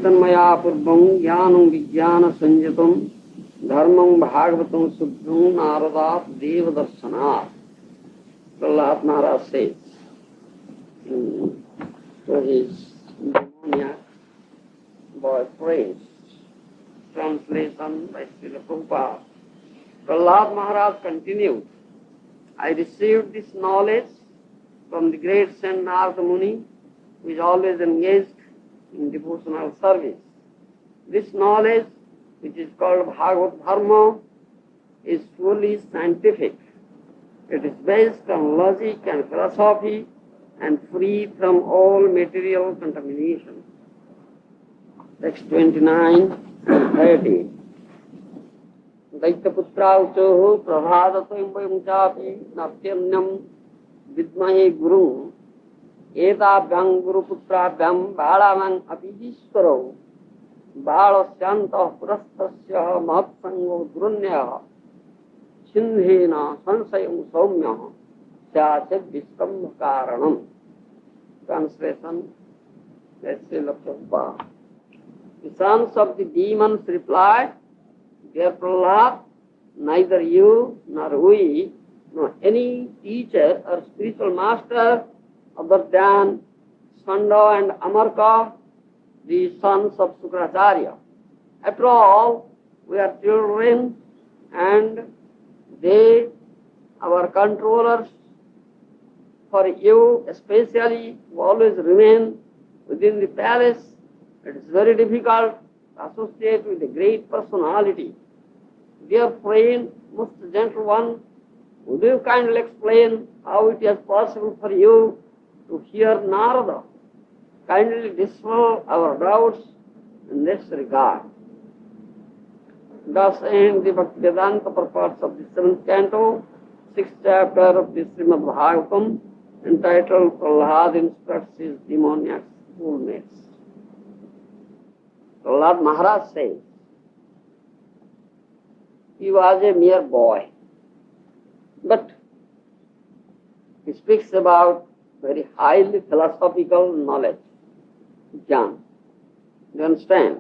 एतन्मया पूर्वं ज्ञानं विज्ञान संयुतं धर्मं भागवतं शुद्धं नारदात् देवदर्शनात्. Prahlad Maharaj says to his demoniac boy friends, translation by Srila Prabhupada. Prahlad Maharaj continued, I received this knowledge from the great Saint Narada Muni, who is always engaged in devotional service. This knowledge, which is called Bhagavad Dharma, is fully scientific. It is based on logic and philosophy and free from all material contamination. Text 29 and 30. Daityaputra uchoho prabhadato imbayam chapi natyanyam vidmahe guru etabhyam guruputrabhyam bhalanam apijishvaro bhalasyantah purastasya mahatsango drunyah Sindhena sansayam saumya syachat viskambha karanam. Translation by Srila Prabhupada. The sons of the demons replied, Dear Prahlad, neither you nor we nor any teacher or spiritual master other than Sanda and Amarka, the sons of Sukracharya. After all, we are children and they, our controllers, for you especially, who always remain within the palace. It is very difficult to associate with a great personality. Dear friend, most gentle one, would you kindly explain how it is possible for you to hear Narada? Kindly dispel our doubts in this regard. Thus end the Bhaktivedanta purports of the 7th canto, 6th chapter of the Srimad Bhagavatam, entitled Prahlad Instructs His Demoniac Schoolmates. Prahlad Maharaj says, he was a mere boy, but he speaks about very highly philosophical knowledge, jnana. You understand?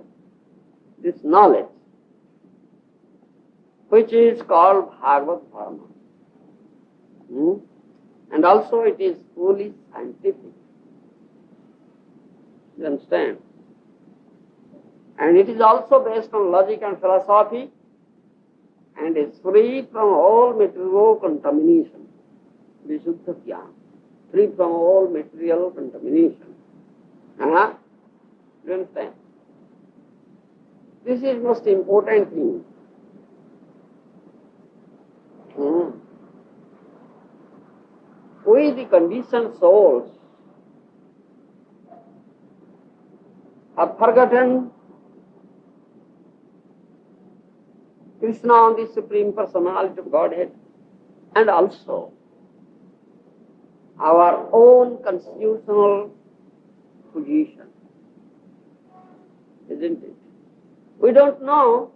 This knowledge, which is called Bhagavad Dharma. And also it is fully scientific. You understand? And it is also based on logic and philosophy and is free from all material contamination. Vishuddha Jnana. Free from all material contamination. You understand? This is most important thing. We, the conditioned souls, have forgotten Krishna, the Supreme Personality of Godhead, and also our own constitutional position. Isn't it? We don't know,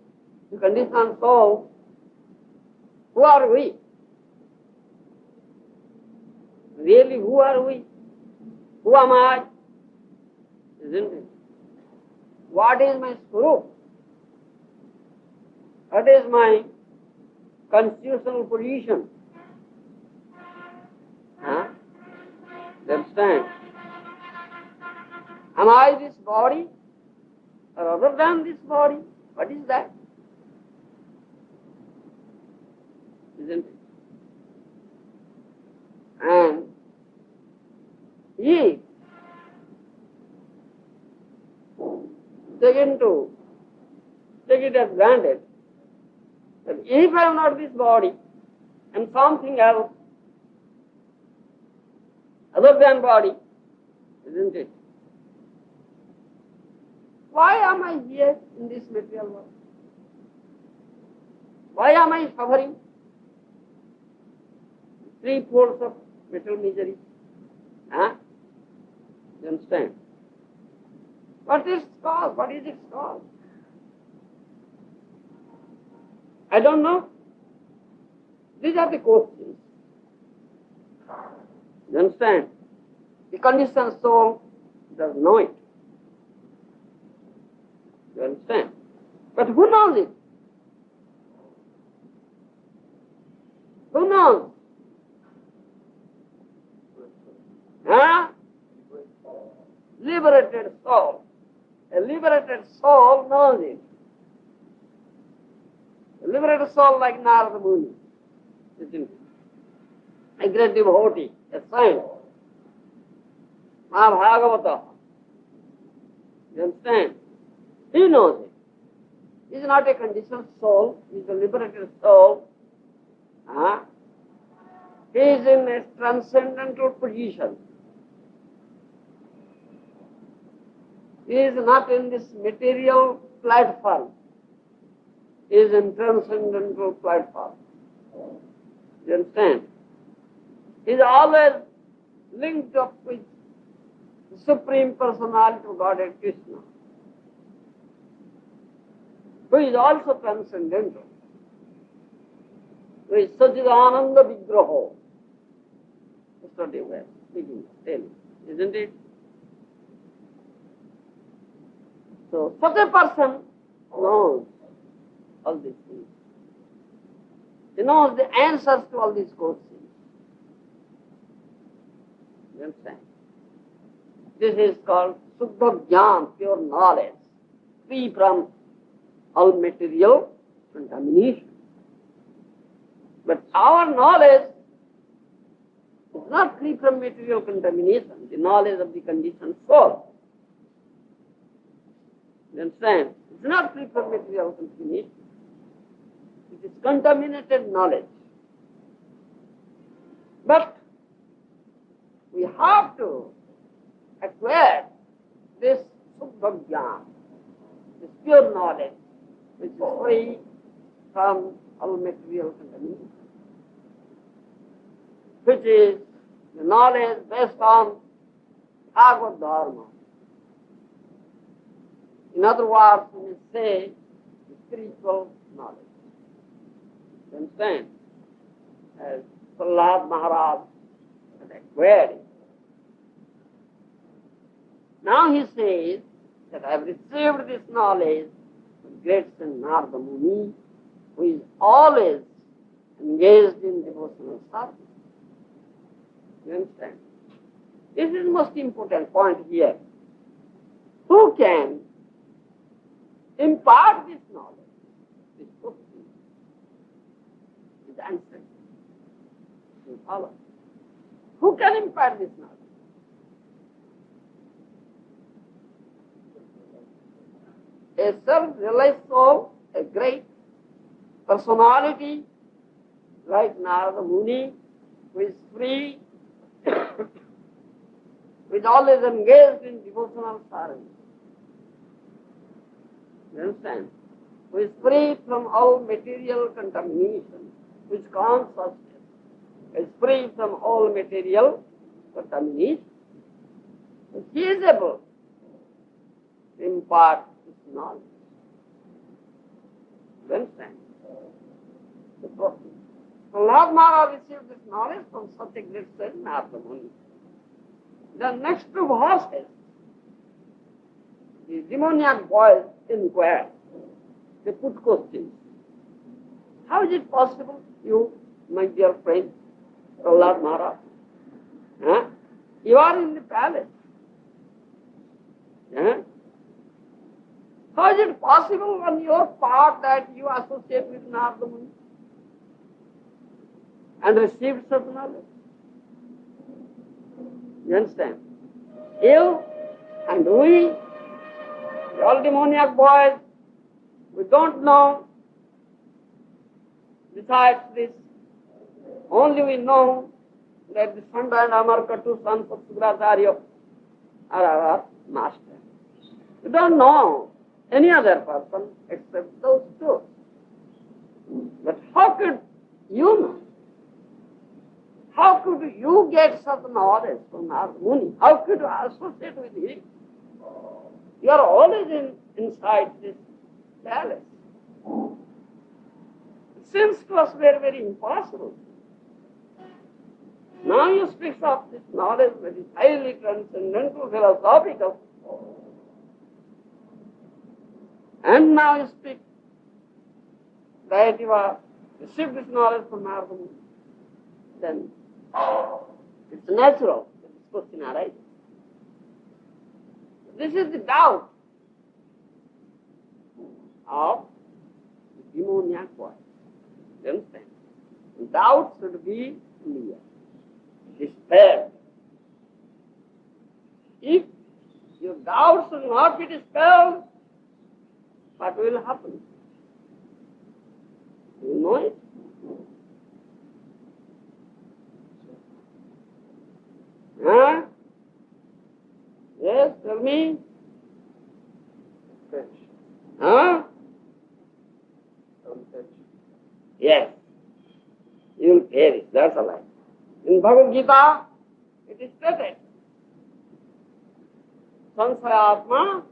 the conditioned soul, who are we? Really, who are we? Who am I? Isn't it? What is my swarup? What is my constitutional position? You understand? Am I this body or other than this body? What is that? Isn't it? And if take it as granted that if I am not this body and something else other than body, isn't it? Why am I here in this material world? Why am I suffering? 3 folds of material misery. You understand? What is its cause? What is its cause? I don't know. These are the questions. You understand? The conditioned soul does know it. You understand? But who knows it? Who knows? Huh? Liberated soul. A liberated soul knows it. A liberated soul like Narada Muni, isn't it? A great devotee, a saint. Maharaja. You understand? He knows it. He is not a conditioned soul, he is a liberated soul. Huh? He is in a transcendental position. He is not in this material platform. He is in transcendental platform. You understand? He is always linked up with the Supreme Personality of Godhead Krishna, who is also transcendental, who is Sachidananda Vigraho. That's what you were speaking, telling, isn't it? So such a person knows all these things. He knows the answers to all these questions. You understand? This is called Suddha Jnana, pure knowledge, free from all material contamination. But our knowledge is not free from material contamination, the knowledge of the conditioned soul. You understand? It's not free from material contamination. It is contaminated knowledge. But we have to acquire this Suddha Jnana, this pure knowledge, which is free from all material contamination, which is the knowledge based on Bhagavad Dharma. In other words, we may say the spiritual knowledge. You understand? As Maharaj had acquired it. Now he says that I have received this knowledge from great Saint Narada Muni, who is always engaged in devotional service. You understand? This is the most important point here. Who can impart this knowledge, this question, this answer? You follow? Who can impart this knowledge? A self-realized soul, a great personality like Narada Muni, who is free, who is always engaged in devotional service. You understand? Who is free from all material contamination, who is consciousness, is free from all material contamination. He is able to impart this knowledge. You understand? So Lord Maharaja received this knowledge from such a great saint, Narada Muni. The next two verses, the demoniac boys inquired. They put questions. How is it possible, you, my dear friend, Lord Maharaja? Huh? You are in the palace. Huh? How is it possible on your part that you associate with Narada Muni and receive such knowledge? You understand? You and we, all demoniac boys, we don't know. Besides this, only we know that the Sanda and Amarka, two sons of Sugracharya, are our master. We don't know any other person except those two. But how could you know? How could you get such knowledge from Narada Muni? How could you associate with him? You are always inside this palace. It seems to us very, very impossible. Now you speak of this knowledge that is highly transcendental, philosophical. And now you speak that you have received this knowledge from Narada Muni. Then it's natural that this question arises. This is the doubt of the demoniac boy. You understand? Doubt should be clear, dispelled. If your doubts will not be dispelled, what will happen? You know it? Huh? Yes, tell me. Huh? Yes. You will perish, that's a lie. In Bhagavad Gita, it is stated, Sansayatma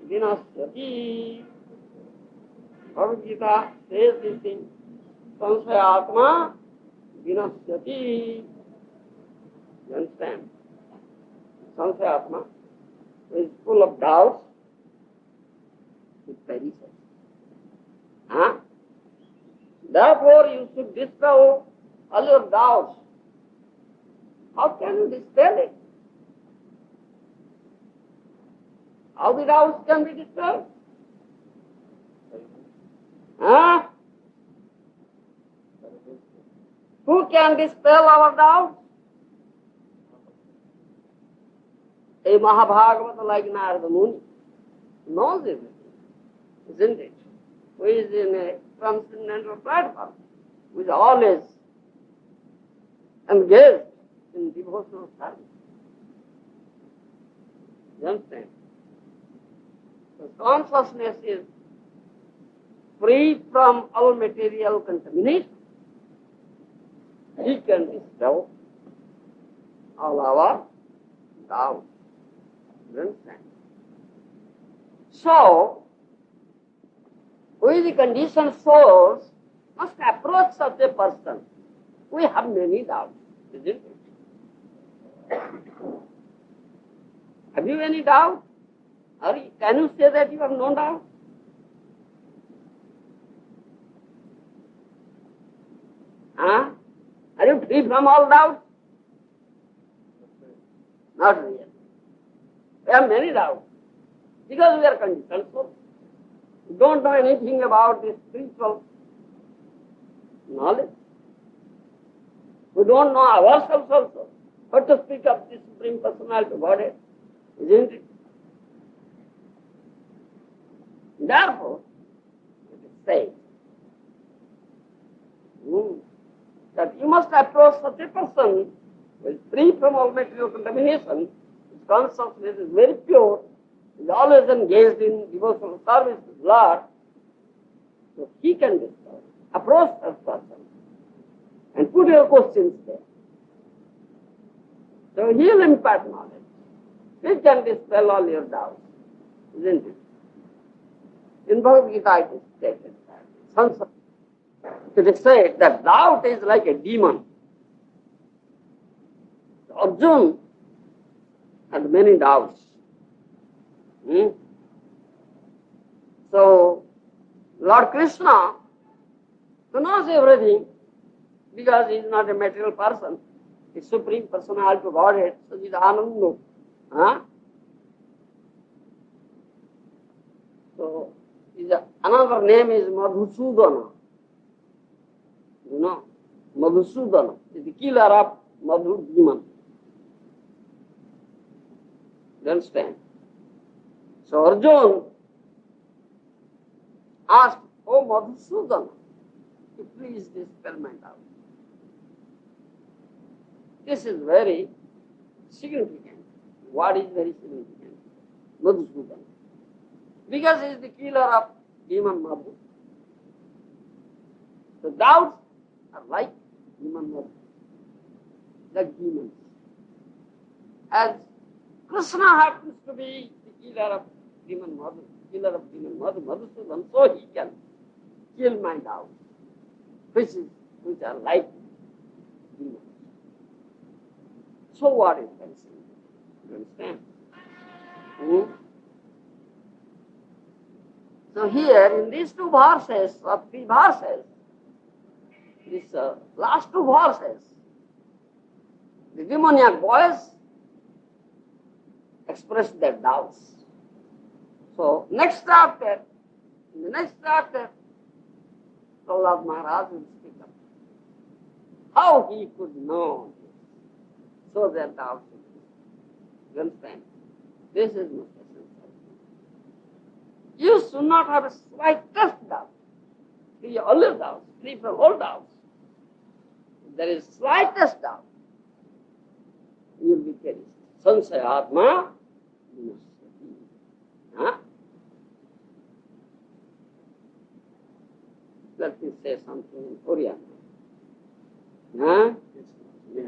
vinasyati. Bhagavad Gita says this thing, Sansayatma vinasyati. You understand? Sansayatma, who is full of doubts, it perishes. Huh? Therefore, you should dispel all your doubts. How can you dispel it? How the doubts can be dispelled? Huh? Who can dispel our doubts? A Mahabhagavata like Narada Muni knows everything, isn't it? Who is in a transcendental platform, who is always engaged in devotional service. You understand? The consciousness is free from all material contamination. He can dispel all our doubts. You understand? So, we the conditioned souls must approach such a person. We have many doubts, isn't it? Have you any doubt? Or can you say that you have no doubt? Huh? Are you free from all doubts? Not really. We have many doubts because we are conditioned souls. We don't know anything about this spiritual knowledge. We don't know ourselves also. But to speak of the Supreme Personality of Godhead, isn't it? Therefore, it is said that you must approach such a person who is free from all material contamination. His consciousness is very pure. He is always engaged in devotional service to the Lord. So he can dispel. Approach that person and put your questions there. So he will impart knowledge. He can dispel all your doubts, isn't it? In Bhagavad Gita it is stated that it is said that doubt is like a demon. Arjuna had many doubts. So, Lord Krishna, who knows everything, because he is not a material person, he is Supreme Personality of Godhead, so he is Ananda. So, another name is Madhusudana. You know, Madhusudana is the killer of Madhu demon. You understand? So Arjuna asked, "Oh Madhusudana, you please dispel my doubt." This is very significant. What is very significant? Madhusudana. Because he is the killer of demon Madhu. The doubts are like demon Madhu, like demons. As Krishna happens to be the killer of demon Madhu, Madhusudan, so he can kill my doubts, which are like demons. So what is that? You understand? So here in these two verses, or three verses, these last two verses, the demoniac boys express their doubts. So next chapter, in the next chapter, Prahlad Maharaj will speak up how he could know this. So their doubts will be. You understand? This is not essential. You should not have a slightest doubt. Free all your doubts, free from all doubts. If there is slightest doubt, you will be perished. Sansaya Atma Vinashyati. Huh? Let me say something in Korean. Huh? Yes.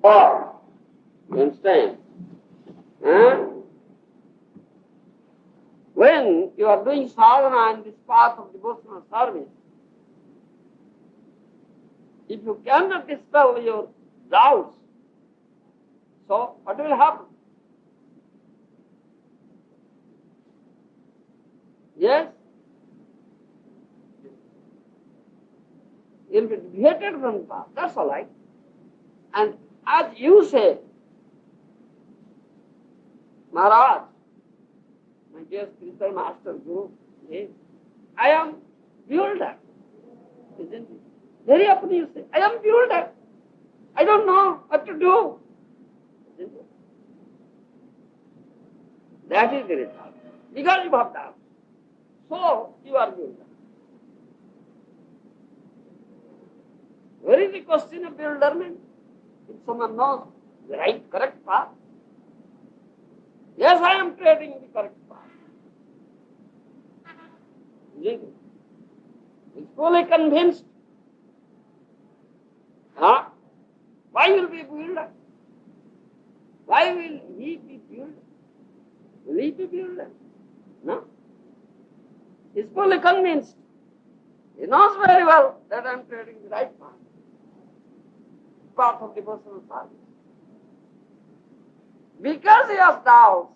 Oh, you understand? Huh? When you are doing sadhana in this path of devotional service, if you cannot dispel your doubts, so what will happen? Yes? You will be deviated from the path. That's all right. And as you say, Maharaj, my dear spiritual master, Guru, yes, I am bewildered. Isn't it? Very often you say, I am bewildered. I don't know what to do. Isn't it? That is the result. Because you have doubt. So you are bewildered. Where is the question of bewilderment? If someone knows the right, correct path. Yes, I am treading the correct path. Isn't it? Is fully convinced. Huh? Why will be bewildered? Why will he be bewildered? Will he be bewildered? No. He is fully convinced. He knows very well that I am treading the right path. Path of devotional service. Because he has doubts,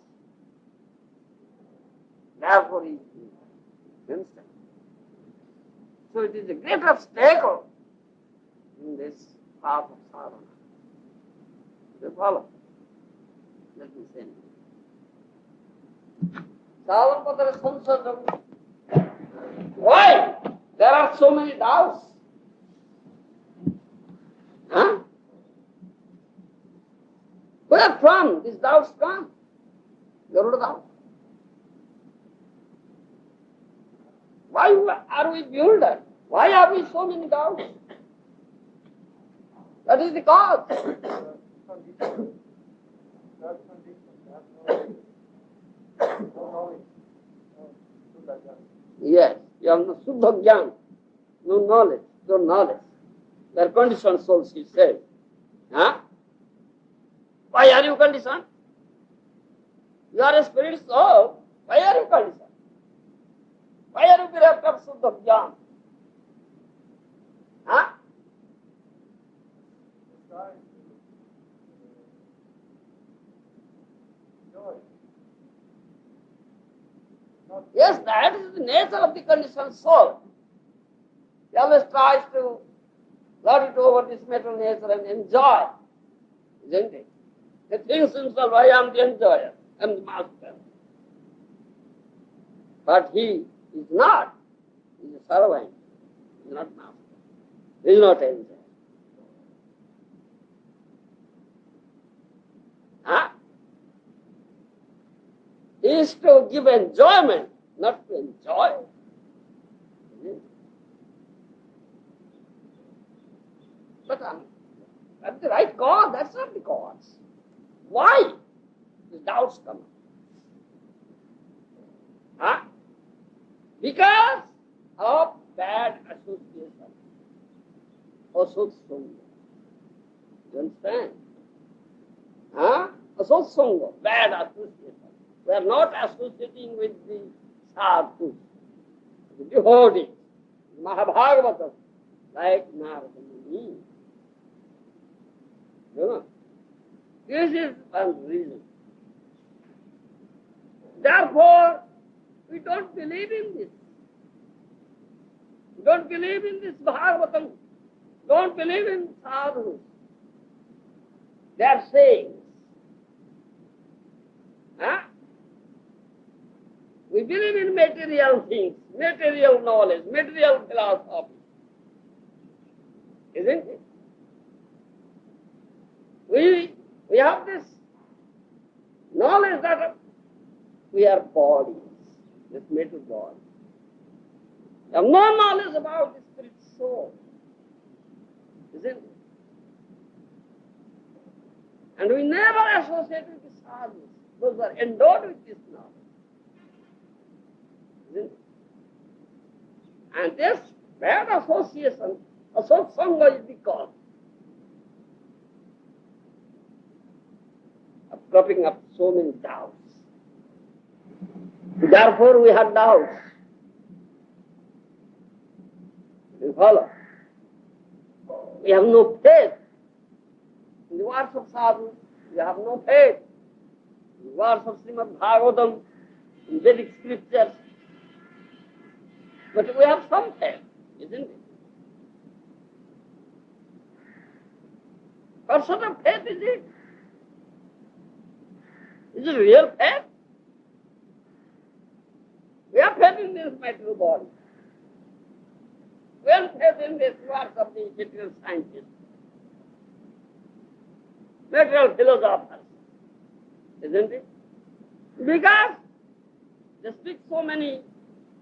therefore he is bewildered. Understand? So it is a great obstacle in this path of sadhana. You follow? Let me say. Sadhana Sansadam. Why? There are so many doubts. Huh? Where from these doubts come? Garuda doubt. Why are we bewildered? Why have we so many doubts? That is the cause. Yes, you have no Suddha Jnana, no knowledge, no knowledge. They are conditioned souls, he said. Huh? Why are you conditioned? You are a spirit soul. Why are you conditioned? Why are you bereft of Suddha Jnana? Huh? Yes, that is the nature of the conditioned soul. He always tries to lord it over this material nature and enjoy, isn't it? He thinks himself, I am the enjoyer, I am the master. But he is not. He is a servant. He is not master. He is not enjoyer. Huh? He is to give enjoyment, not to enjoy. But that's the right cause, that's not the cause. Why? The doubts come up. Huh? Because of bad association. Asotsanga. You understand? Huh? Asotsanga, bad association. We are not associating with the sadhus, the devotees, Mahabhagavatas, like Narada Muni. You know, this is one reason. Therefore, we don't believe in this. Don't believe in this Bhagavatam. Don't believe in sadhus. They are sayings. Huh? We believe in material things, material knowledge, material philosophy. Isn't it? We have this knowledge that we are bodies, this material body. We have no knowledge about the spirit soul. Isn't it? And we never associate with the sadhus. Those are endowed with this knowledge. Isn't it? And this bad association, satsanga, is the cause of cropping up so many doubts. Therefore we have doubts. You follow? We have no faith in the words of sadhus. We have no faith in the words of Srimad Bhagavatam, in Vedic scriptures. But we have some faith, isn't it? What sort of faith is it? Is it real faith? We have faith in this material body. We have faith in the words of the material scientists, material philosophers, isn't it? Because they speak so many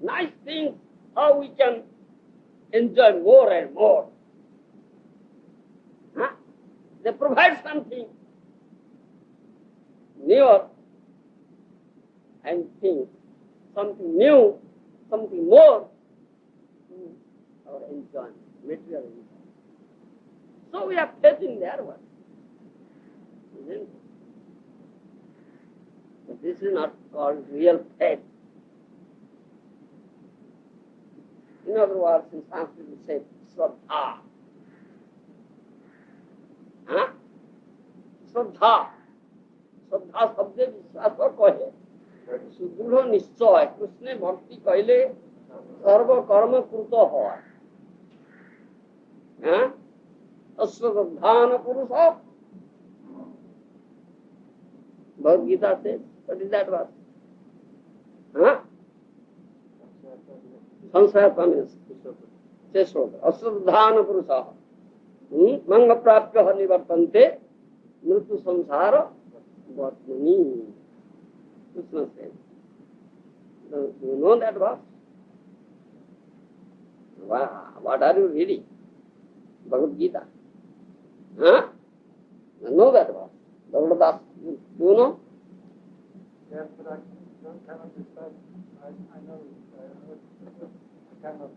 nice things, how we can enjoy more and more. Huh? They provide something newer and things, something new, something more to our enjoyment, material enjoyment. So we have faith in their words, isn't it? But this is not called real faith. In other words, in Sanskrit we say Shraddha. Huh? Shraddha. Shraddha शब्द विश्वास कहे सुदृढ़ निश्चय कृष्ण भक्ति कहले सर्व कर्म कृत হয় अश्रद्धान पुरुष Bhagavad Gita says, what is that verse? Huh? संशयत्वमेव शेषोद अश्रद्धान पुरुषः मंग प्राप्य निवर्तन्ते मृत्यु संसार वर्त्मनि. Krishna says. Do you know that verse? What are you reading? Bhagavad Gita. Huh? I know that verse. Bhagavad Gita. Do you know? Yes, but I cannot decide. I know it. I cannot.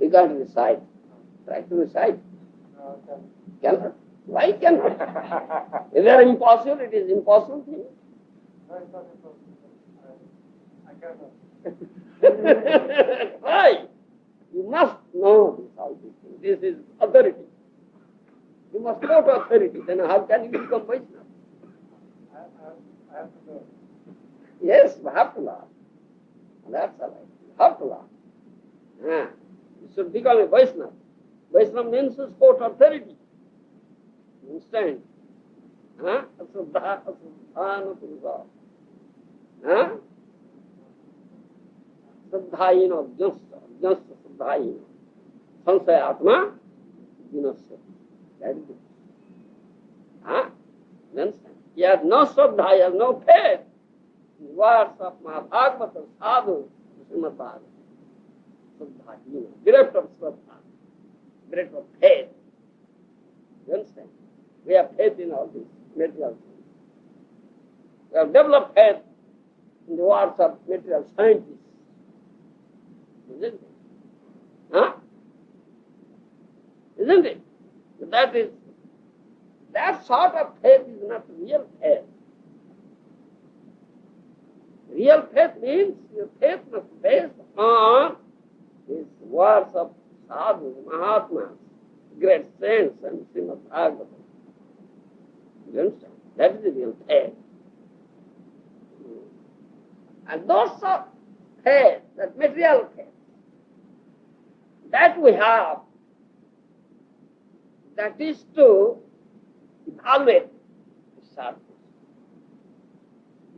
You can't recite. Try to recite. No, I can't. Cannot. Why cannot? Is there impossible? It is impossible thing. No, it's not impossible. I cannot. Why? You must know this, all these things. This is authority. You must know to authority. Then how can you become Vaishnava? I have to know. Yes, you have to learn. That's all right. You have to learn. You should become a Vaishnava. Vaishnava means to support authority. You understand? Asraddha, asraddhana purusa. Saddhayino, just saddhayino. Sansaya atma, dinasya. That is it. You understand? He has no Shraddha, he has no faith in the words of Maharaja, Sadhu, Srimad Bhagavatam. Shraddha, bereft of Shraddha, bereft of faith. You understand? We have faith in all these material things. We have developed faith in the words of material scientists. Isn't it? Isn't it? That sort of faith is not real faith. Real faith means your faith must be based on these words of sadhus, mahatmas, great saints and Srimad Bhagavatam. You understand? That is the real faith. And those of faith, that material faith, that we have, that is to evaluate the sadhu.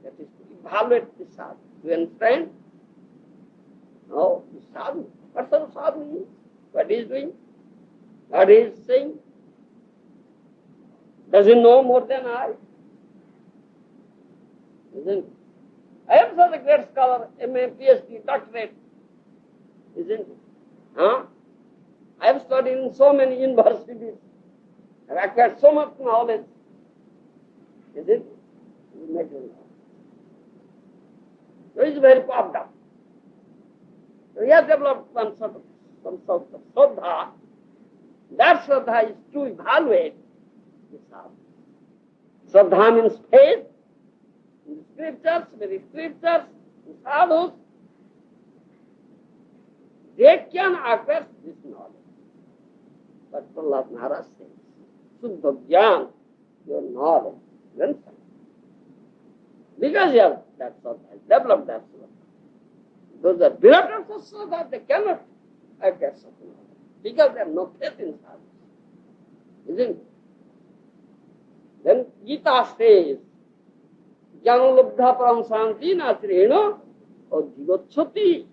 That is to evaluate the sadhu. Do you understand? No, the sadhu. What sort of sadhu he is? What he is doing? What he is saying? Does he know more than I? Isn't it? I am such a great scholar, MA, PhD, doctorate. Isn't it? Huh? I have studied in so many universities. I have acquired so much knowledge. Is it? So he is very puffed up. So he has developed some sort of Shraddha. That Shraddha is to evaluate the sadhu. Shraddha means faith in the scriptures, very scriptures, the sadhus. They can acquire this knowledge. But Prahlad Maharaj says, Suddha Jnana, your knowledge. You understand? Because you have that Shraddha, developed that Shraddha. Those are beloved of Shraddha, they cannot acquire such knowledge. Because they have no faith in sadhus. Isn't it? Then Gita says, Jnanalabdha param santi nasrena adhigochati.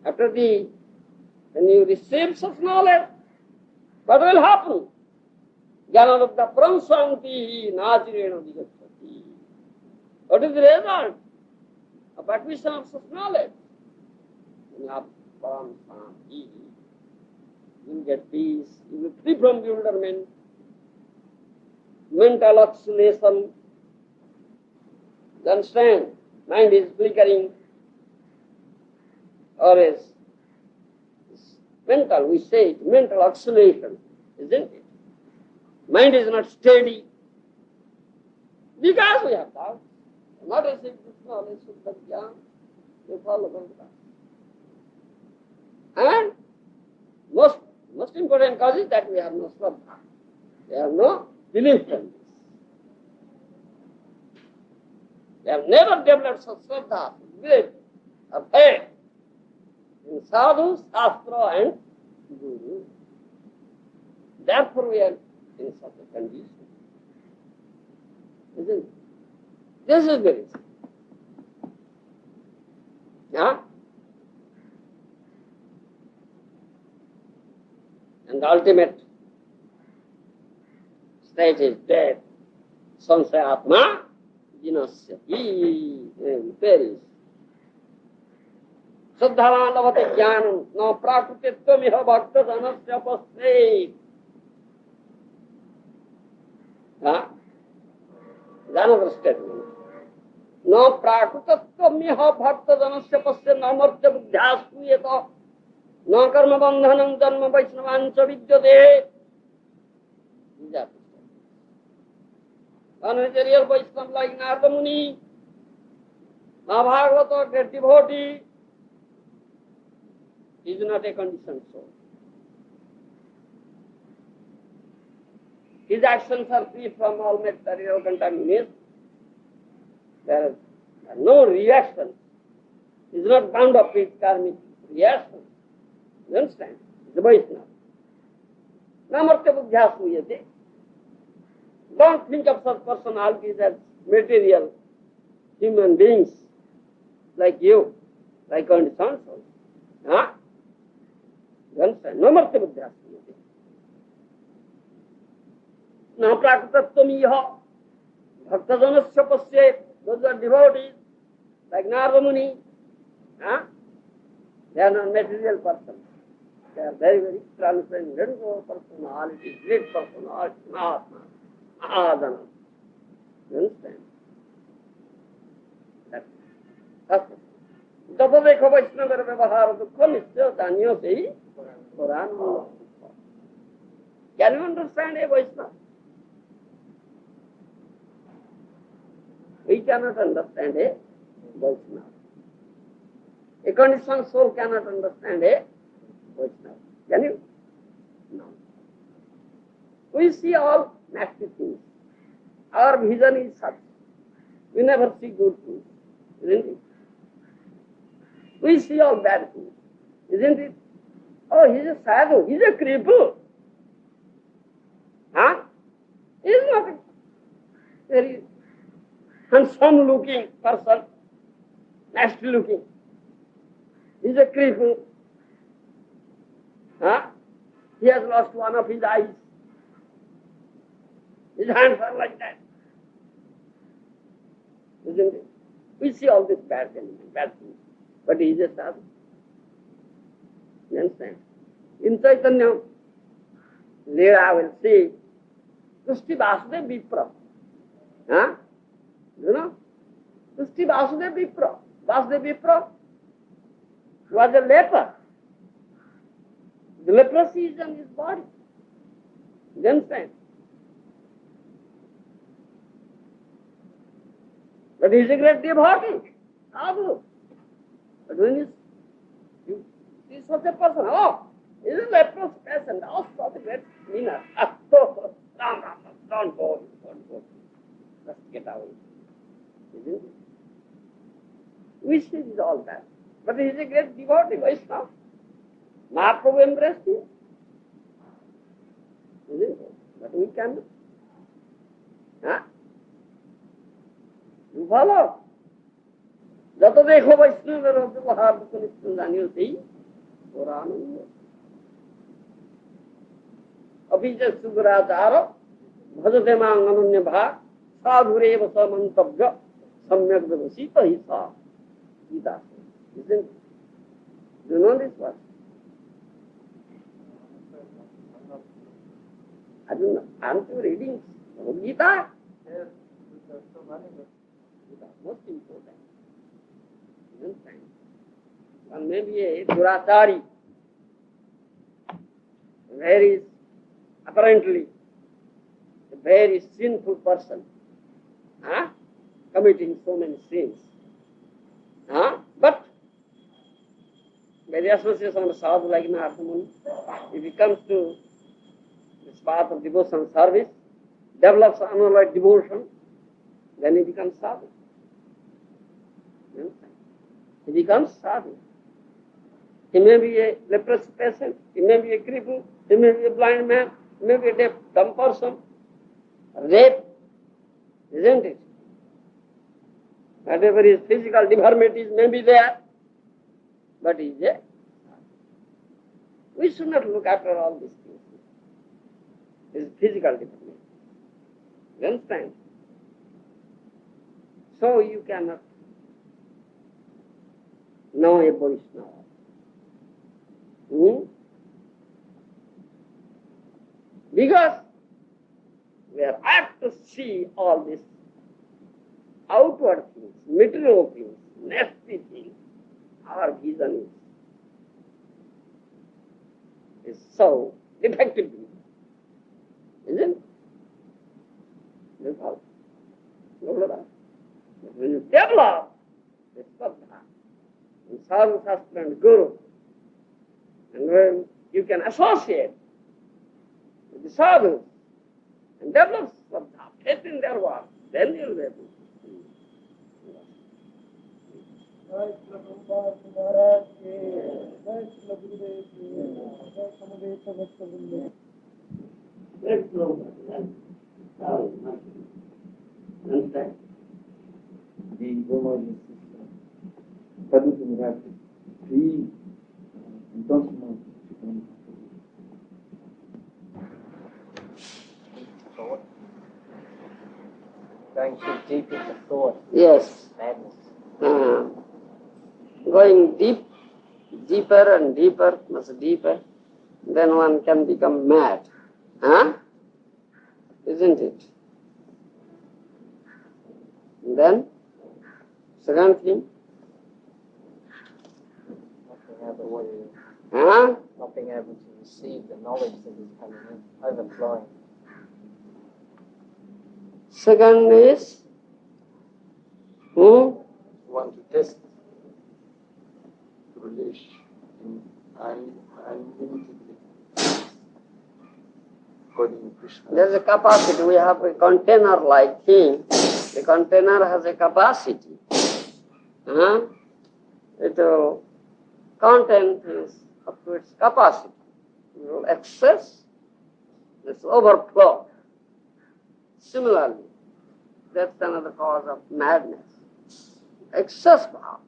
After when you receive such knowledge, what will happen? Jnanalabdha param santi nasrena adhigochati. What is the result of acquisition of such knowledge? Param santi. You will get peace, you will be free from bewilderment, mental oscillation. You understand? Mind is flickering. Or is mental, we say it, mental oscillation, isn't it? Mind is not steady. Because we have doubt. Not as if this knowledge should be young, we follow Govinda. And most important cause is that we have no Shraddha. We have no belief in this. We have never developed such Shraddha, belief, or faith in sadhu, shastra and guru. Therefore we are in such a condition. Isn't it? This is the reason. Yeah? And the ultimate state is death. Samsaya atma jinasya. He perish. Saddhava lavate jnanam na prakrititvam iha bhakta dhanasya pasret. Another statement. Na prakrititvam iha bhakta dhanasya pasret namartya buddhyasuyeta na karma bandhanam janma vaisnavancha vidyate. One is a real Vaishnava like Narada Muni, Mahabharata, great devotee, is not a conditioned soul. His actions are free from all material contamination. There are no reaction. He is not bound up with karmic reaction. You understand? He is a Vaishnava. Namartya buddhyasuyate. Don't think of such personalities as material human beings like you, like conditioned souls. Huh? You understand? Namartya buddhyasuyate. Na prakritatvam iha bhaktajanasya pasyet. Those are devotees like Narada Muni. Huh? They are not material persons. They are very, very transcendent personality, great personality, Mahatma, Mahadana. You understand? That's it. Tata dekho Vaishnava vyavahara dukkha nishya danyo sei Purana. Can you understand a Vaishnava? We cannot understand a Vaishnava. A conditioned soul cannot understand a Vaishnava. Can you? No. We see all nasty things. Our vision is such. We never see good things, isn't it? We see all bad things, isn't it? Oh, he's a sadhu, he's a cripple. Huh? He's not a very handsome looking person, nasty looking. He's a cripple. Huh? He has lost one of his eyes. His hands are like that. Isn't it? We see all this bad things. But he is a sadhu. You understand? In Chaitanya Leela will see Tushti Vasudev Vipra. Huh? You know? Tushti Vasudev Vipra. Vasudev Vipra was a leper. The leprosy is on his body. You understand? But he is a great devotee. Sadhu. But when you see such a person, oh, he is a leprous person, oh, such a great meaner. Don't go. Just get away. Isn't it? We see this all that. But he is a great devotee, Vaishnava. Mahaprabhu embraced him. Isn't it? But we cannot. Huh? You follow? যত দেখো বৈষ্ণবের ব্যবহার নিশ্চয় জানিও সেই পুরানন্দ অভিজ সুগুরাচার ভজতে মাং অনন্য ভাগ সাধুরেব সমন্তব্য সম্যক ব্যবসিত হি সা Gita You know this one? Aren't you reading Gita? Yes, there's so many. Gita, most important. One may be a durachari, very apparently a very sinful person, committing so many sins. But by the association of sadhu like Narthamuni, if he comes to this path of devotion service, develops unalloyed devotion, then he becomes sadhu. He becomes sadhu. He may be a leprous patient, he may be a cripple, he may be a blind man, he may be a deaf, dumb person, rape, isn't it? Whatever his physical deformities may be there, but he is a sadhu. We should not look after all these things. His physical deformity. You understand? So you cannot know a Vaishnava. Because we are apt to see all these outward things, material things, nasty things. Our vision is so defective, isn't it? That's all. But when you develop this Sadhana, in Sadhu Shastra and Guru, and when you can associate with the sadhus and develop Shraddha, faith in their work, then you will be able to. Jai Maharaja ki, Jai Gurudev ki, Jai Samaveta Bhaktavrinda. Let's go. Understand? The Brahmaji system. Sadhu Maharaja, he don't know. Going too deep into thought. Yes. Madness. Going deeper and deeper, much deeper, then one can become mad. Isn't it? And then, second thing, Not being able to receive the knowledge that is coming in, overflowing. Second is, Want to test the relation unlimitedly according to Krishna. there's a capacity, we have a container-like thing, The container has a capacity. It will contain things up to its capacity. It will excess, it's overflow. Similarly, that's another cause of madness. Excess power.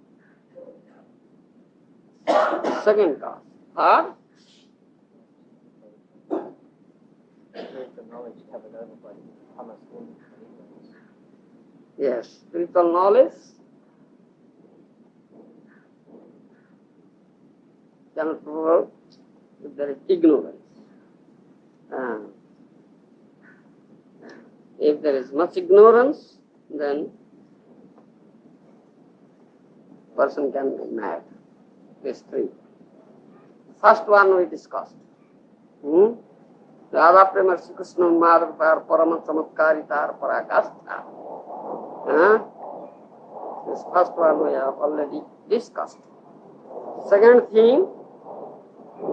Second cause. Third, Spiritual knowledge covered over by tamas and ignorance. yes, spiritual knowledge cannot work if there is ignorance. If there is much ignorance, then person can be mad. These three. First one we discussed. Radha Prema Sri Krishna Madhava Parama Chamatkaritar Parakastha. This first one we have already discussed. Second thing,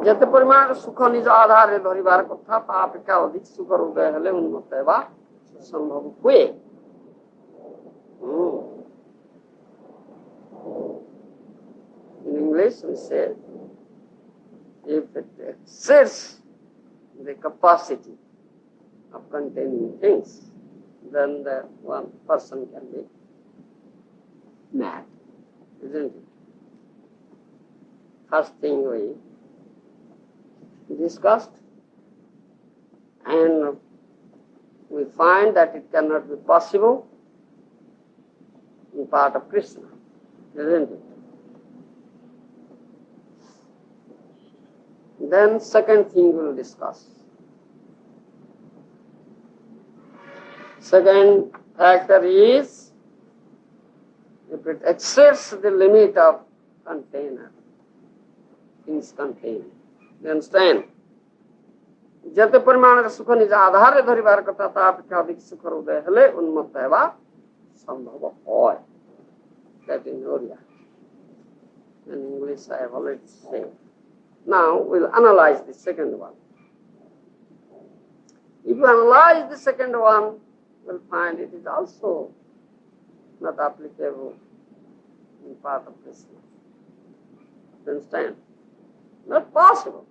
जत परिमाण सुख निज आधार धरिबार कथा तापेक्षा अधिक सुख हृदय हेले उन्मत्त हेबा संभव हुए. In English we say, if it exceeds the capacity of containing things, then the one person can be mad, isn't it? First thing we discussed, and we find that it cannot be possible in part of Krishna, isn't it? Then second thing we will discuss. Second factor is, if it exceeds the limit of container, things contained. You understand? जते परिमाण सुख निज आधार धरिबार कथा तापेक्षा अधिक सुख हृदय हेले उन्मत्त हेबा संभव होय. That in Oriya. In English I have already said. Now we'll analyze the second one. If you analyze the second one, we'll find it is also not applicable in part of Krishna. You understand? Not possible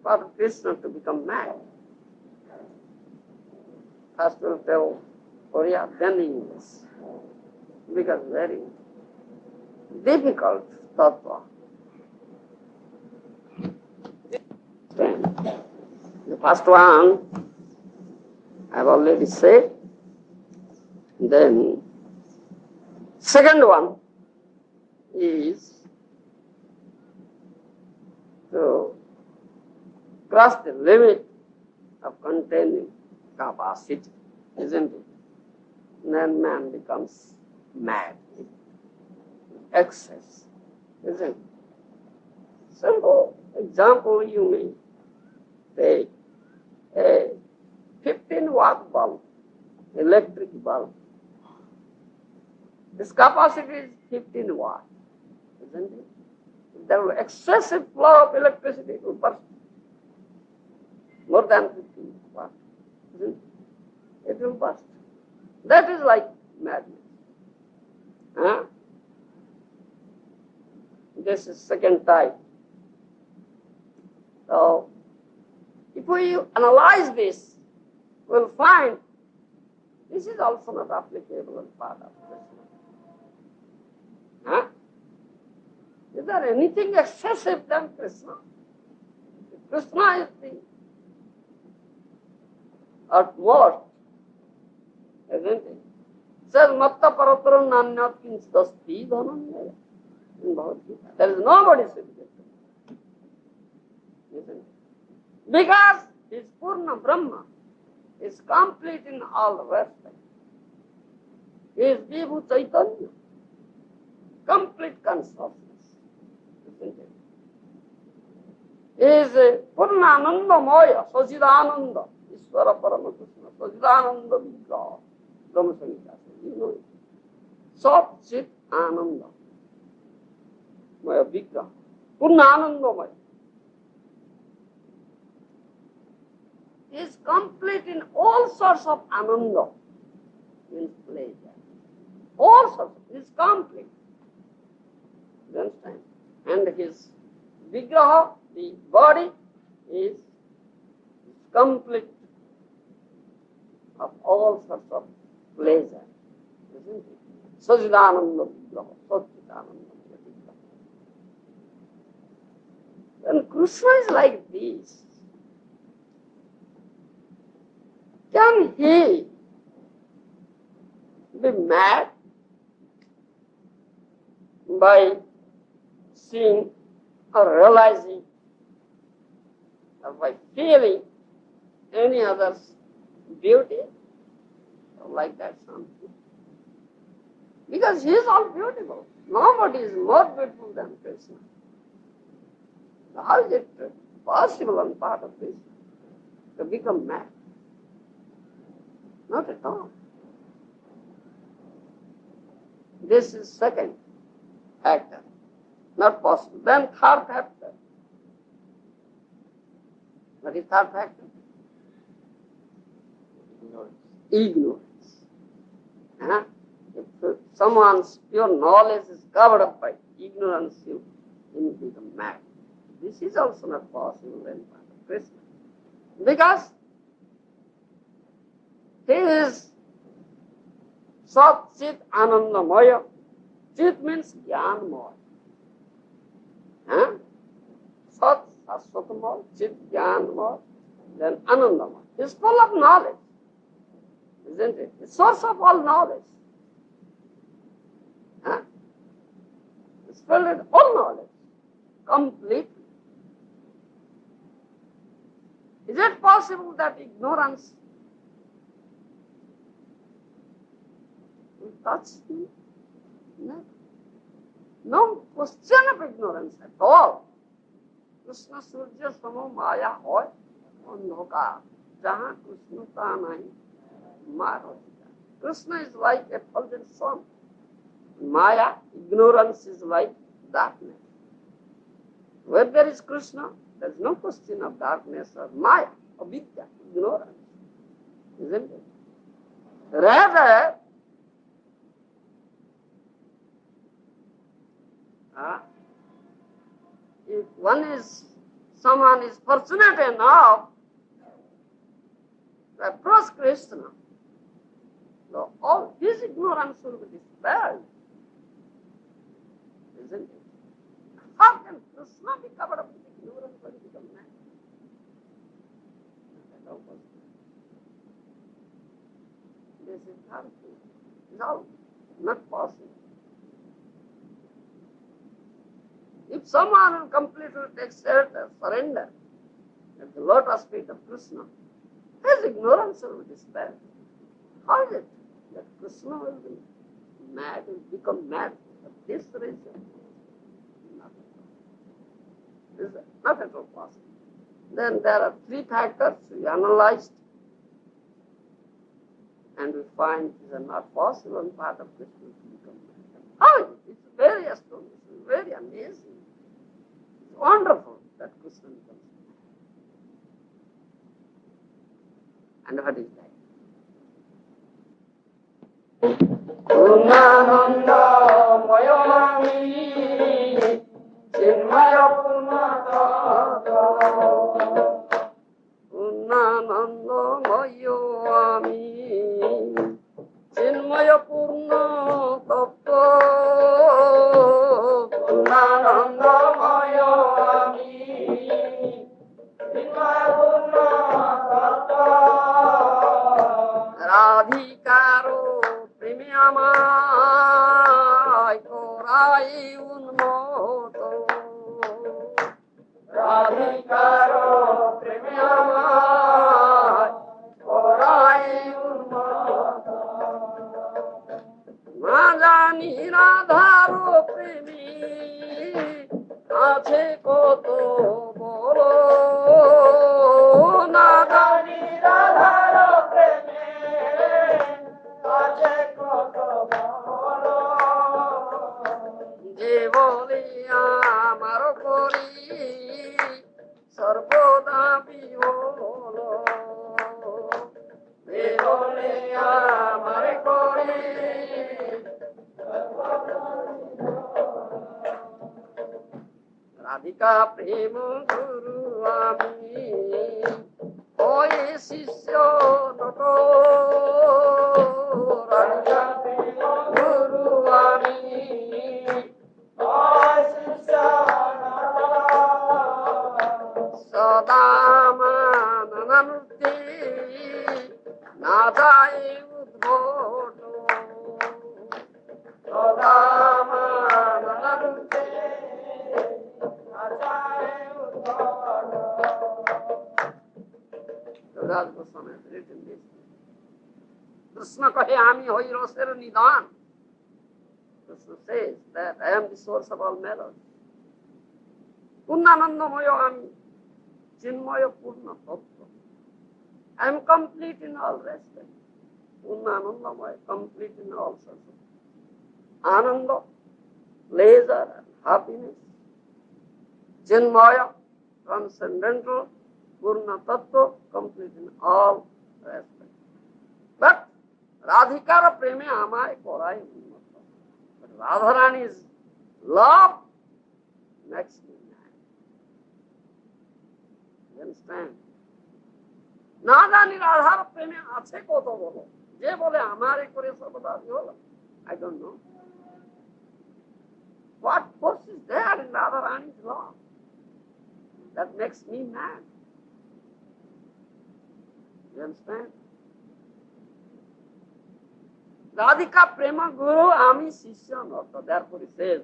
for Krishna to become mad. First we'll tell Oriya, then English. Because very difficult tattva. The first one I've already said. Then second one is to cross the limit of containing capacity, isn't it? Then man becomes mad. Excess, isn't it? Simple example you may take a 15-watt bulb, electric bulb. Its capacity is 15 watts, isn't it? If there were excessive flow of electricity, it would burst. More than 15 watts, isn't it? It will burst. That is like madness. This is second type. So, if we analyze this, we'll find this is also not applicable in part of Krishna. Is there anything excessive than Krishna? Krishna is the utmost, isn't it? Says Matta Parataram Nanyat Kinstasti Dhananyaya in Bhagavad Gita. There is nobody superior to him. Isn't it? Because his Purna Brahma is complete in all respects. He is Vibhu Chaitanya, complete consciousness, isn't it? He is Purnananda Maya, Sachidananda, Ishvara Paramakrishna, Sachidananda Vigraha, Brahma Samhita. You know it. Sat Chit Ananda Maya Vigraha, Purnananda Maya. He is complete in all sorts of ananda. means pleasure. All sorts, is complete. You understand? And his vigraha, the body, is complete of all sorts of pleasure. Isn't it? Sajidananda vigraha, Sachidananda vigraha. When Krishna is like this, can he be mad by seeing or realizing or by feeling any other's beauty? Or like that something. Because he is all beautiful. Nobody is more beautiful than Krishna. How is it possible on part of Krishna to become mad? Not at all. This is second factor. Not possible. Then third factor. What is third factor? Ignorance. Huh? If someone's pure knowledge is covered up by ignorance, you become mad. This is also not possible in part of Krishna. Because he is Sat Chit Anandamaya. Chit means Jnanmaya. Sat Saswatamaya, Chit Jnanmaya, then Anandamaya. He is full of knowledge, isn't it? The source of all knowledge. It's filled with all knowledge, completely. Is it possible that ignorance will touch me? No. No question of ignorance at all. Krishna Surya Samo Maya hoy andhakar. Jahan Krishna ta nahi Maya. Krishna is like a fulgent sun. Maya, ignorance, is like darkness. Where there is Krishna, there is no question of darkness or Maya, or vidya, ignorance. Isn't it? Rather, if someone is fortunate enough to approach Krishna, so all his ignorance will be dispelled. Isn't it? How can Krishna be covered up with ignorance when he becomes man? This is harmful. No, not possible. If someone will completely take shelter, surrender at the lotus feet of Krishna, his ignorance will be dispelled. How is it that Krishna will be mad, will become mad for this reason? Not at all. This is not at all possible. Then there are three factors we analyzed, and we find these are not possible in part of Krishna to become mad. How is it? It's very astonishing, very amazing. It's wonderful that Krishna becomes mad. And what is that? Purnananda Mayami Chinmaya Purnatata Purnananda Mayami Chinmaya Purnatata Purnananda Mayami Chinmaya Purnatata Radhikaro Premiamai Korai Unmoto Radhikaro Premiamai Korai Unmoto Majani Radharo Premi Ache Koto Bolo Najani Radharo Premi যে বলি আমার করি সর্বদা বিহল যে বলি আমার করি রাধিকা প্রেম গুরু আমি ওই শিষ্য নত রাধিকা প্রেম গুরু আমি সদা মাননুতি না যায় উদ্ভট সদা মাননুতি না যায় উদ্ভট। কৃষ্ণ কহে আমি হই রসের নিদান। Krishna says that I am the source of all melody. পূর্ণানন্দময় আমি, চিন্ময় পূর্ণ তত্ত্ব। I am complete in all respects. পূর্ণানন্দময়, complete in all sorts of Ananda, pleasure and happiness. Chinmoy, transcendental, পূর্ণ তত্ত্ব, complete in all respects. But রাধিকার প্রেমে আমায় করাই উন্নত। But Radharani's love makes me mad. You understand? না জানি রাধার প্রেমে আছে কত বলো, যে বলে আমারে করে সর্বদা হলো। I don't know. What force is there in Radharani's love that makes me mad? You understand? Radhika prema guru ami shishya nata. Therefore he says,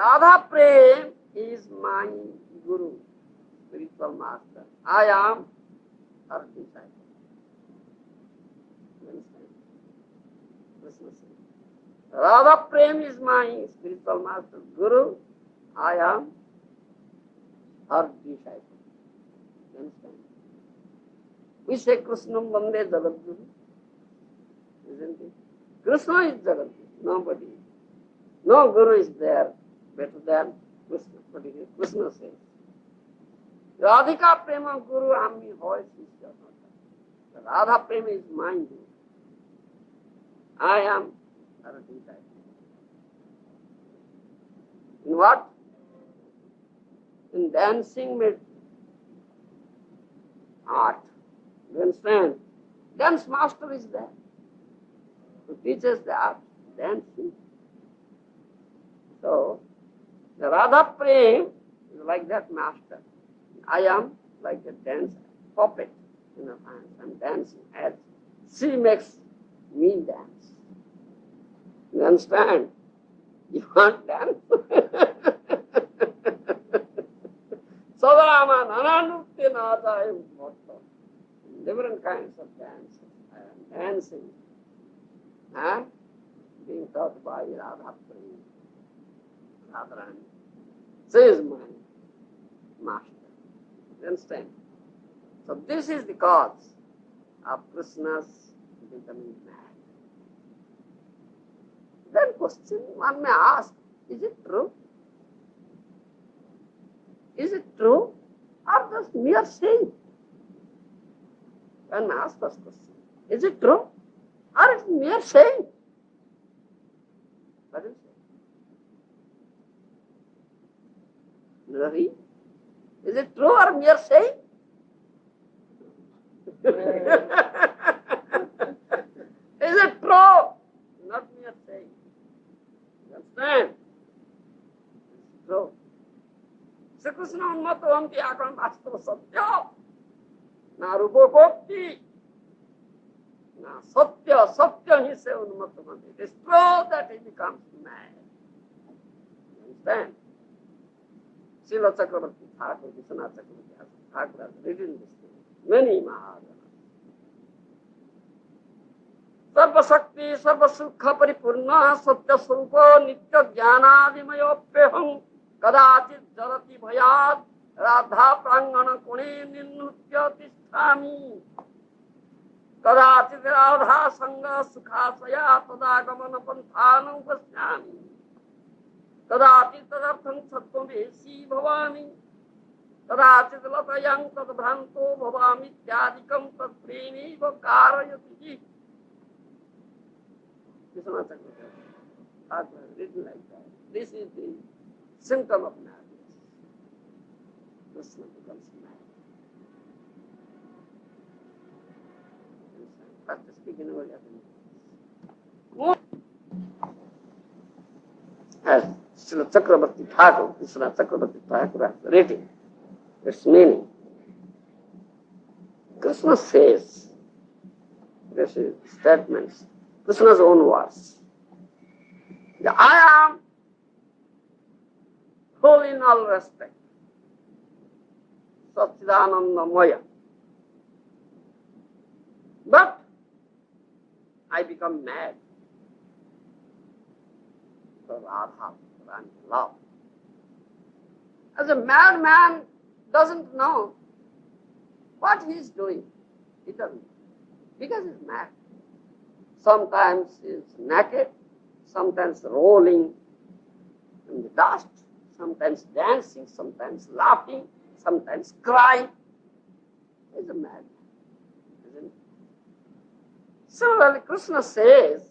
Radha prem is my guru, spiritual master. I am her disciple. You understand? Krishna says, Radha prem is my spiritual master, guru. I am her disciple. You understand? We say Krishna Vande Jagat Guru. Isn't it? Krishna is Jagat Guru. Nobody. No Guru is there better than Krishna. But Krishna says, Radhika Prema Guru Ami Hoy Shishya Nata. Radha Prema is my Guru. I am her disciple. In what? In dancing art. You understand? Dance master is there who teaches the art, dancing. So, the Radha Prem is like that master. I am like a dancer, puppet in her hands. I'm dancing as she makes me dance. You understand? You want dance? Sadarama nananukti nadaya uddhata. Different kinds of dances. I am dancing. Being taught by Radha Prem. Radharani. She is my master. You understand? So this is the cause of Krishna's becoming mad. Then question one may ask, is it true? Is it true? Or just mere saying? One may ask this question. Is it true? Or it's mere saying? What is it? Ravi? Is it true or mere saying? Is it true? Not mere saying. You understand? It's true. Sri Krishna Unmata Vanti Akam Vastava Satya. Na Rupokokti. Na Satya. Satya he says Unmata Vanti. It is true that he becomes mad. You understand? Srila Chakravarti Thakur, Vishwanath Chakravarti Thakur has written this thing. Many Maharajas. Sarva Shakti, Sarva Sukha Paripurna, Satya Srupa, Nitya Jnanadimayopyaham, Kadachit Jarati Bhayat, Radha Prangana Kune Ninnutya Tisthami, Kadachit Radha Sangha Sukhasaya Tadagamana Panthanam Pashyami, Kadachit Tadartham Sattvam Vesi Bhavami, Kadachit Latayang Tadbhanto Bhavami Tyadikam Tadpremi Vakarayati. Vishwanath Chakravarti has written like that. This is the symptom of madness. Krishna becomes mad. First speaking over as Srila Chakrabarti Thakur, Krishna Chakrabarti Thakur has written its meaning. Krishna says, this is statements, Krishna's own words. I am whole in all respect, Satchidananda Maya. But I become mad for Radha and love. As a madman doesn't know what he is doing. He doesn't. Because he's mad. Sometimes he's naked, sometimes rolling in the dust, sometimes dancing, sometimes laughing, sometimes crying. He's a madman, isn't he? Similarly, Krishna says,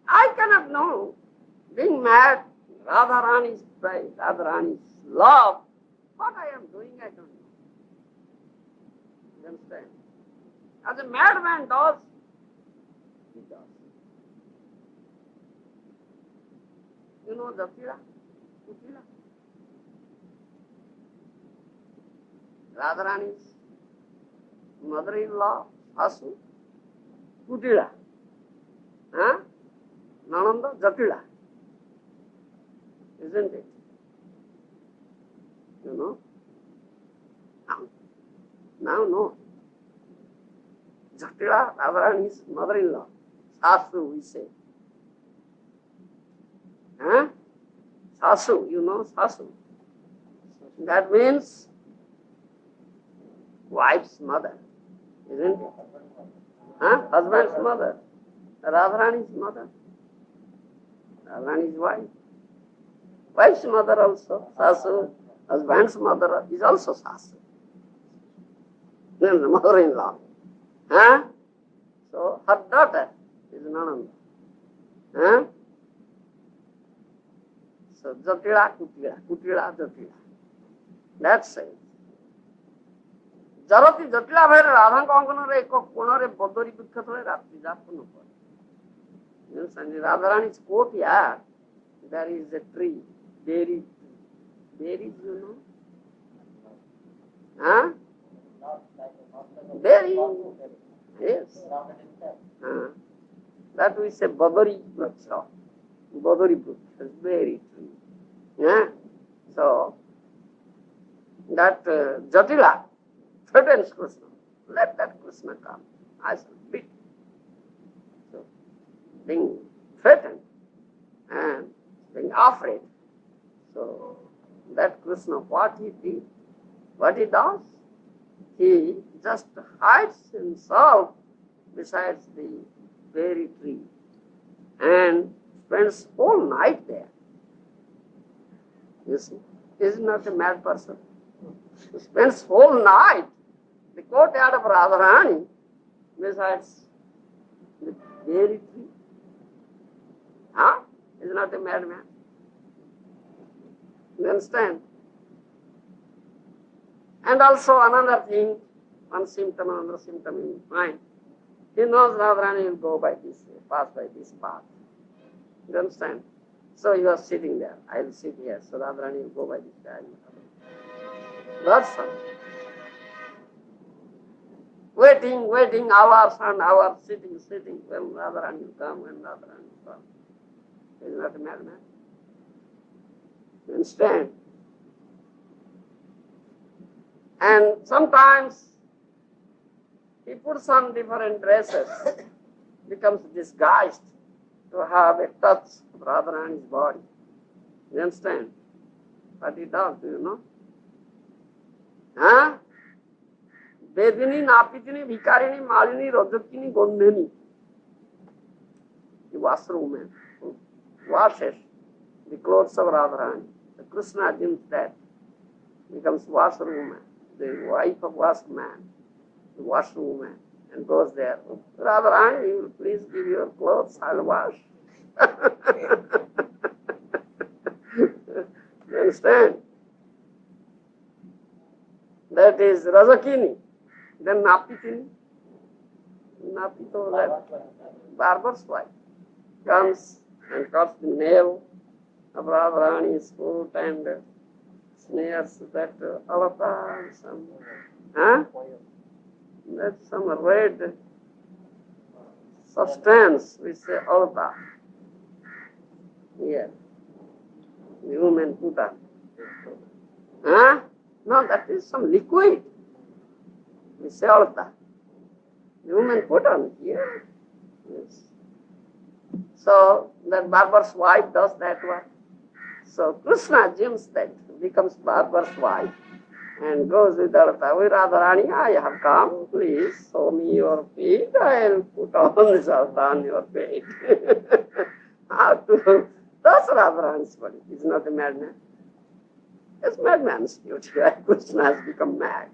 I cannot know, being mad, Radharani's pride, Radharani's love, what I am doing, I don't know. You understand? As a madman does, he does. You know Jatira? Kutila? Radharani's mother-in-law, Asu, Kutila. Huh? Nananda, Jatila. Isn't it? You know? Now no. Jatila, Radharani's mother-in-law, Sasu, we say. Huh? Sasu, you know Sasu. That means wife's mother, isn't it? Huh? Husband's mother. Radharani's mother. Radharani's wife. Wife's mother also, Sasu. Husband's mother is also Sasu. Then the mother-in-law. Huh? So her daughter is Nananda. Huh? So Jatila, Kutila, Kutila, Jatila. That's it. Jarati Jatila bhai Radhanka anganare eko konare bodori bikhatore ratri japana kore. You understand? Radharani's courtyard, there is a tree, berry tree. Berries, you know? Huh? Berry. Yes. That we say Badari Vriksha. Badari Vriksha, berry tree. Yeah? So, that Jatila threatens Krishna. Let that Krishna come. I shall beat him. So, being threatened and being afraid. So, that Krishna, what he did, what he does, he just hides himself beside the berry tree and spends whole night there. You see, he is not a mad person. He spends whole night the courtyard of Radharani besides the berry tree. Huh? He is not a madman. You understand? And also another thing, one symptom, another symptom in mind. He knows Radharani will go by this way, pass by this path. You understand? So he was sitting there. I will sit here. So Radharani will go by this way. That's all. Waiting hours and hours, sitting. When Radharani will come, when Radharani will come. He is not a madman. You understand? And sometimes he puts on different dresses, becomes disguised to have a touch of Radharani's body. You understand? What he does, do you know? Huh? Bedini, Napitini, Vikarini, Malini, Rojakini, Gondini. The washroom who washes the clothes of Radharani. The Krishna assumes that becomes washroom, the wife of washman, the washwoman, and goes there. Radharani, you will please give your clothes, I'll wash. You understand? that is Rajakini. Then Napitini. Napito, that barber's wife, comes and cuts the nail of Radharani's foot and smears that alata and some, that's some red substance, we say alata. Here, the woman put on. No, that is some liquid. We say alata. The woman put on here. Yes. So that barber's wife does that one. So Krishna assumes that, becomes barber's wife and goes with Alata. "Oh, Radharani, I have come. Please show me your feet. I'll put on this alata on your feet." How to touch Radharani's body? He's not a madman. It's madman's duty. Krishna has become mad.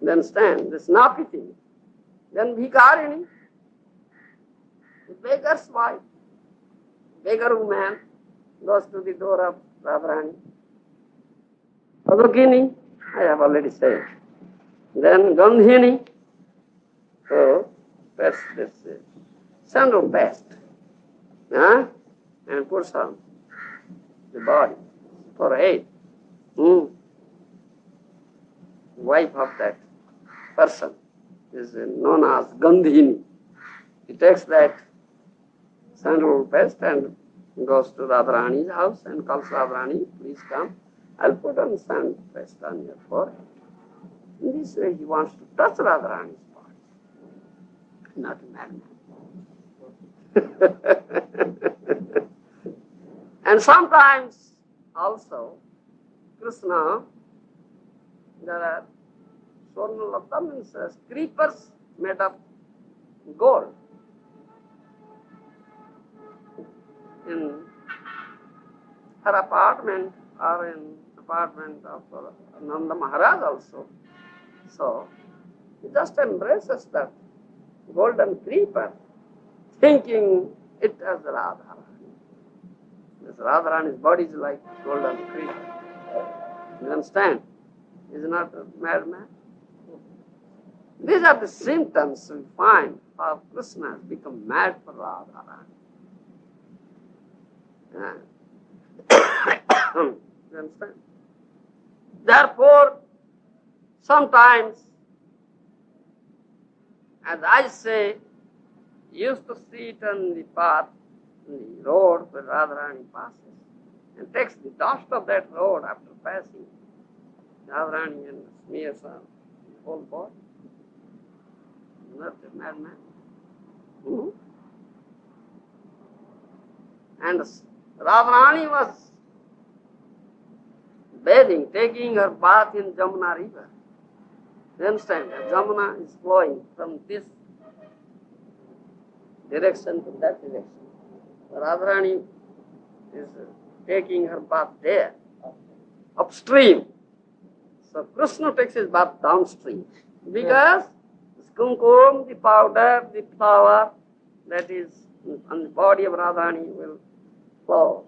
Then stand, this Napiti. Then Bhikarini, the beggar's wife. Beggar woman goes to the door of Radharani. Adokini, I have already said. Then Gandhini, so paste this sandal paste, and puts on the body for aid. Wife of that person is known as Gandhini. He takes that sandal paste and goes to Radharani's house and calls Radharani, "Please come. I'll put on sandal paste on your forehead." In this way, he wants to touch Radharani's body. Not a madman. And sometimes also, Krishna, there are Swarnalata means creepers made of gold. In her apartment or in apartment of Nanda Maharaja also. So he just embraces that golden creeper, thinking it as Radharani. This Radharani's body is like golden creeper. You understand? He's not a madman. These are the symptoms we find how Krishna has become mad for Radharani. You understand? Therefore, sometimes, as I say, used to sit on the path, on the road where Radharani passes, and takes the dust of that road after passing Radharani and smears on the whole body. Not a madman. And Radharani was bathing, taking her bath in Jamuna river. You understand? Jamuna is flowing from this direction to that direction. Radharani is taking her bath there, upstream. So Krishna takes his bath downstream because the kumkum, the powder, the flower that is on the body of Radharani will flow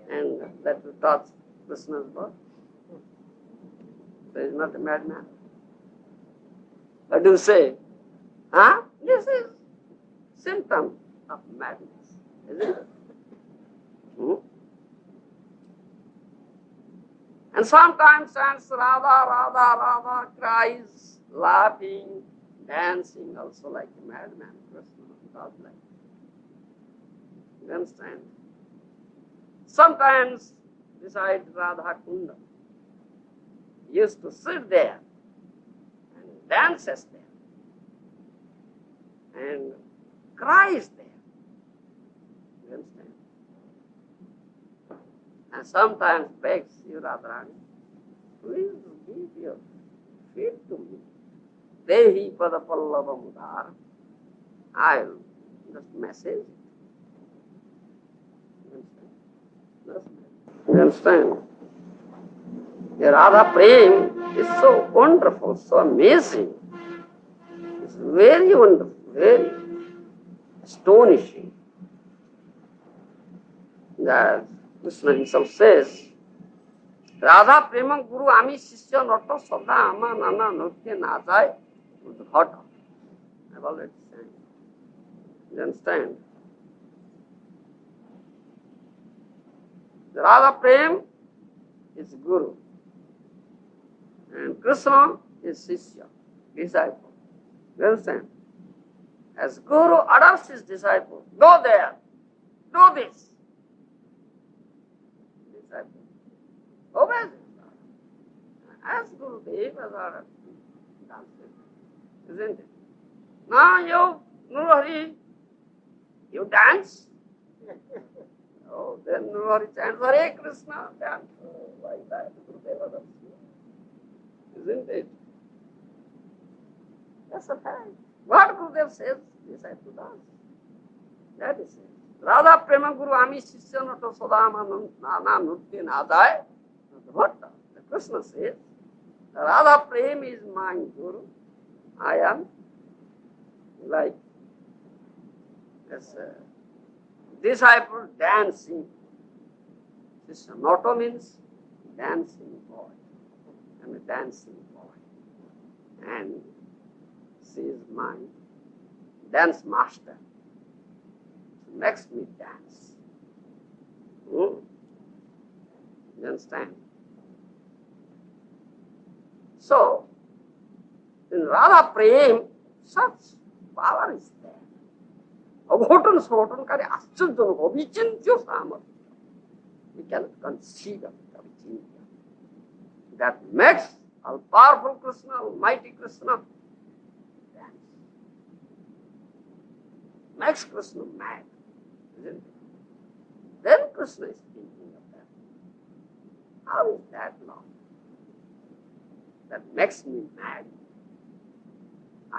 and that will touch Krishna's body. So he's not a madman. What do you say? This is symptom of madness, isn't it? And sometimes stands Radha, Radha, Radha, cries, laughing, dancing, also like a madman. Krishna does like. You understand? Sometimes beside Radha Kunda, he used to sit there and dances there and cries there. You understand? And sometimes begs you, Radharani, "Please give your feet to me. Dehi pada pallava mudar." I'll just message. You understand? The Radha Prem is so wonderful, so amazing. It's very wonderful, very astonishing. That Krishna himself says, Radha প্রেম গুরু আমি শিষ্য not সদা আমা নানা নৃত্য না যায় উদ্ভট। I've already said. You understand? Radha Prem is Guru and Krishna is Shishya, disciple. You understand? As Guru orders his disciple, go there, do this. Disciple obeys his order. As Guru Dev has ordered, isn't it? Now you, Nurhari, you dance. Oh, then Nurhari chants Hare Krishna, dance. Oh, like that, Gurudeva does. Isn't it? That's a fact. What Gurudev says, disciple does. That is it. Radha Prema Guru Ami Shishya Nato Sodama Nana Nutya Nadai. What? Krishna says, Radha Prem is my Guru. I am like as a disciple dancing. Shishya Nato means dancing boy. I'm a dancing boy. And she is my dance master. She makes me dance. You understand? So, in Radha Prem, such power is there. Abhotan Sotanकारी आश्चर्यजनक अविचिन्त्य सामर्थ्य. We cannot conceive of it, अविचिन्त्य. That makes all powerful Krishna, almighty Krishna, dance. Makes Krishna mad, isn't it? Then Krishna is thinking of that. How is that love? That makes me mad.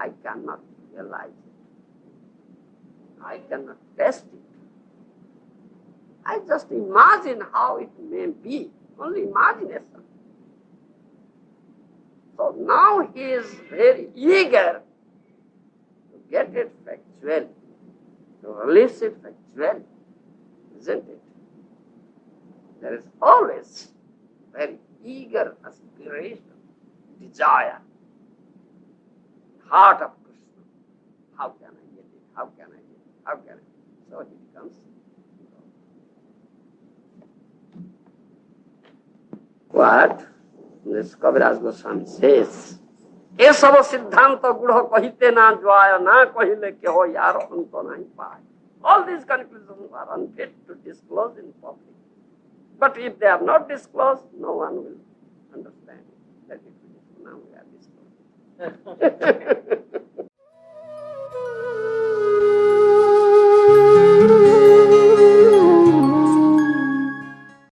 I cannot realize it. I cannot test it. I just imagine how it may be, only imagination. So now he is very eager to get it factually, to release it factually, isn't it? There is always very eager aspiration, desire, heart of Krishna. How can I get it? How can I get it? How can I? So he becomes. What? This Kaviraj Goswami says, "ए सब सिद्धांत गुढ़ कहिते ना ज्वाय ना कहिले के हो यार अंत नहीं पाए." All these conclusions are unfit to disclose in public. But if they are not disclosed, no one will understand that it is now we are disclosing.